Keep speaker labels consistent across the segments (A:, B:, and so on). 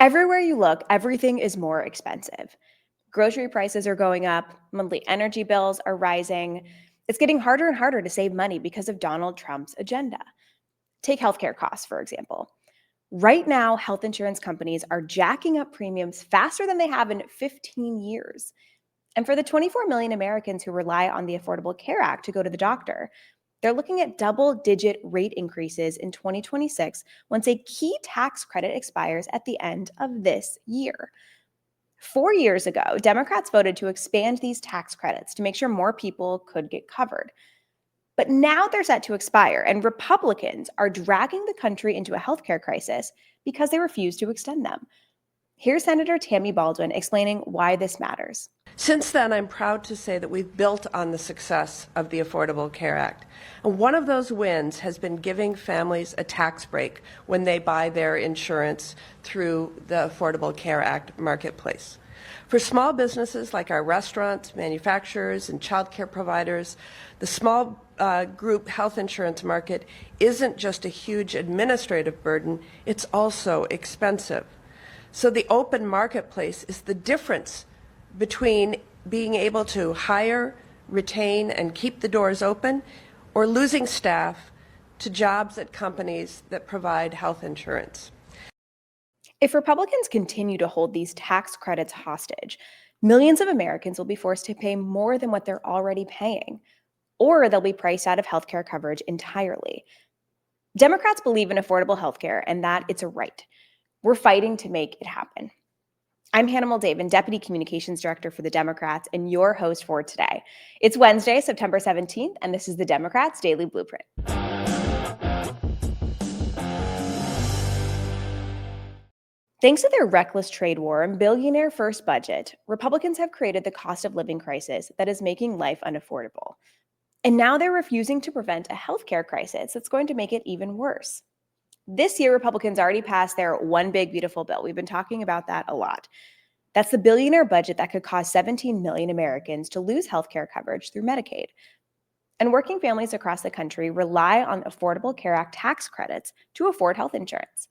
A: Everywhere you look, everything is more expensive. Grocery prices are going up, monthly energy bills are rising. It's getting harder and harder to save money because of Donald Trump's agenda. Take healthcare costs, for example. Right now, health insurance companies are jacking up premiums faster than they have in 15 years. And for the 24 million Americans who rely on the Affordable Care Act to go to the doctor, they're looking at double-digit rate increases in 2026 once a key tax credit expires at the end of this year. 4 years ago, Democrats voted to expand these tax credits to make sure more people could get covered. But now they're set to expire, and Republicans are dragging the country into a healthcare crisis because they refuse to extend them. Here's Senator Tammy Baldwin explaining why this matters.
B: Since then, I'm proud to say that we've built on the success of the Affordable Care Act. And one of those wins has been giving families a tax break when they buy their insurance through the Affordable Care Act marketplace. For small businesses like our restaurants, manufacturers, and child care providers, the small group health insurance market isn't just a huge administrative burden, it's also expensive. So the open marketplace is the difference between being able to hire, retain, and keep the doors open, or losing staff to jobs at companies that provide health insurance.
A: If Republicans continue to hold these tax credits hostage, millions of Americans will be forced to pay more than what they're already paying, or they'll be priced out of healthcare coverage entirely. Democrats believe in affordable healthcare and that it's a right. We're fighting to make it happen. I'm Hannah Muldaven, Deputy Communications Director for the Democrats, and your host for today. It's Wednesday, September 17th, and this is the Democrats' Daily Blueprint. Thanks to their reckless trade war and billionaire-first budget, Republicans have created the cost of living crisis that is making life unaffordable. And now they're refusing to prevent a healthcare crisis that's going to make it even worse. This year, Republicans already passed their One Big Beautiful Bill. We've been talking about that a lot. That's the billionaire budget that could cause 17 million Americans to lose healthcare coverage through Medicaid. And working families across the country rely on Affordable Care Act tax credits to afford health insurance.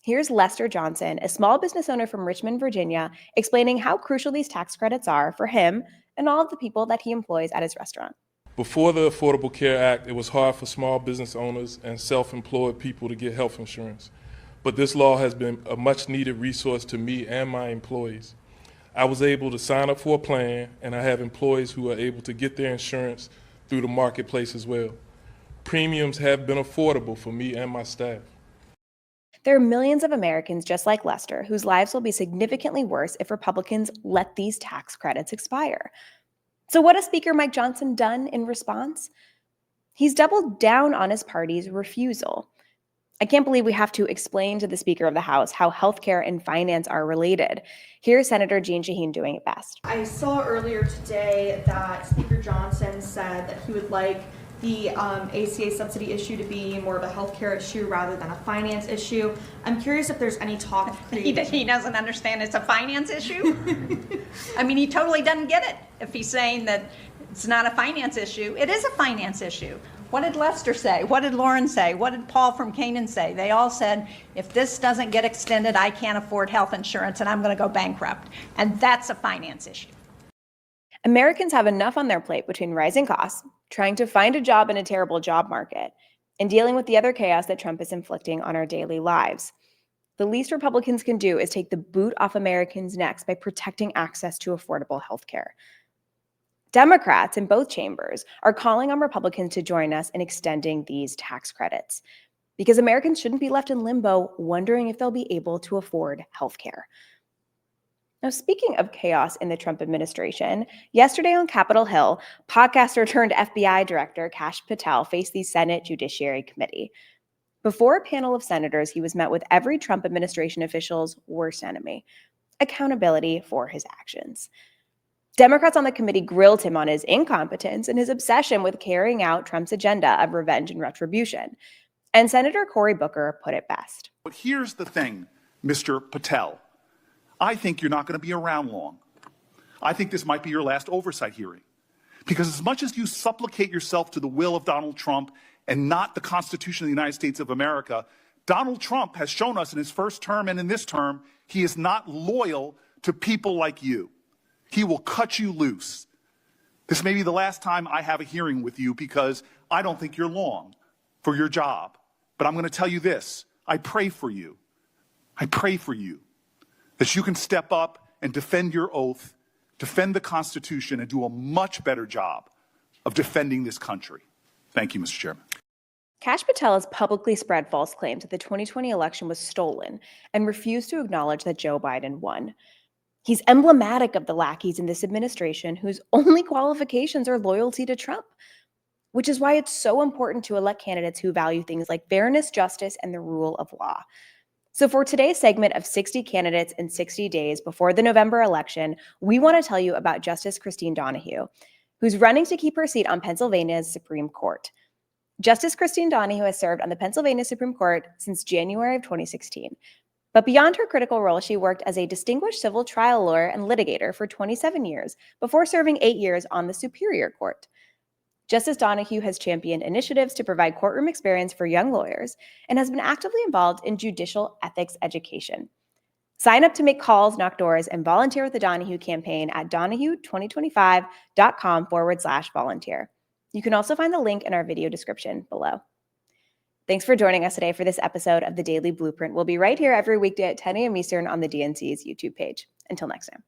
A: Here's Lester Johnson, a small business owner from Richmond, Virginia, explaining how crucial these tax credits are for him and all of the people that he employs at his restaurant.
C: Before the Affordable Care Act, it was hard for small business owners and self-employed people to get health insurance. But this law has been a much-needed resource to me and my employees. I was able to sign up for a plan, and I have employees who are able to get their insurance through the marketplace as well. Premiums have been affordable for me and my staff.
A: There are millions of Americans just like Lester whose lives will be significantly worse if Republicans let these tax credits expire. So what has Speaker Mike Johnson done in response? He's doubled down on his party's refusal. I can't believe we have to explain to the Speaker of the House how healthcare and finance are related. Here's Senator Jeanne Shaheen doing it best.
D: I saw earlier today that Speaker Johnson said that he would like the ACA subsidy issue to be more of a healthcare issue rather than a finance issue. I'm curious if there's any talk of creating...
E: He doesn't understand it's a finance issue? I mean, he totally doesn't get it if he's saying that it's not a finance issue. It is a finance issue. What did Lester say? What did Lauren say? What did Paul from Canaan say? They all said, if this doesn't get extended, I can't afford health insurance and I'm going to go bankrupt. And that's a finance issue.
A: Americans have enough on their plate between rising costs, trying to find a job in a terrible job market, and dealing with the other chaos that Trump is inflicting on our daily lives. The least Republicans can do is take the boot off Americans' necks by protecting access to affordable health care. Democrats in both chambers are calling on Republicans to join us in extending these tax credits, because Americans shouldn't be left in limbo wondering if they'll be able to afford health care. Now, speaking of chaos in the Trump administration, yesterday on Capitol Hill, podcaster turned FBI Director Kash Patel faced the Senate Judiciary Committee. Before a panel of senators, he was met with every Trump administration official's worst enemy: accountability for his actions. Democrats on the committee grilled him on his incompetence and his obsession with carrying out Trump's agenda of revenge and retribution. And Senator Cory Booker put it best.
F: But here's the thing, Mr. Patel. I think you're not going to be around long. I think this might be your last oversight hearing. Because as much as you supplicate yourself to the will of Donald Trump and not the Constitution of the United States of America, Donald Trump has shown us in his first term and in this term, he is not loyal to people like you. He will cut you loose. This may be the last time I have a hearing with you because I don't think you're long for your job. But I'm going to tell you this. I pray for you. I pray for you that you can step up and defend your oath, defend the Constitution, and do a much better job of defending this country. Thank you, Mr. Chairman.
A: Kash Patel has publicly spread false claims that the 2020 election was stolen and refused to acknowledge that Joe Biden won. He's emblematic of the lackeys in this administration whose only qualifications are loyalty to Trump, which is why it's so important to elect candidates who value things like fairness, justice, and the rule of law. So for today's segment of 60 candidates in 60 days before the November election, we want to tell you about Justice Christine Donahue, who's running to keep her seat on Pennsylvania's Supreme Court. Justice Christine Donahue has served on the Pennsylvania Supreme Court since January of 2016. But beyond her critical role, she worked as a distinguished civil trial lawyer and litigator for 27 years before serving 8 years on the Superior Court. Justice Donahue has championed initiatives to provide courtroom experience for young lawyers and has been actively involved in judicial ethics education. Sign up to make calls, knock doors, and volunteer with the Donahue campaign at donahue2025.com/volunteer. You can also find the link in our video description below. Thanks for joining us today for this episode of the Daily Blueprint. We'll be right here every weekday at 10 a.m. Eastern on the DNC's YouTube page. Until next time.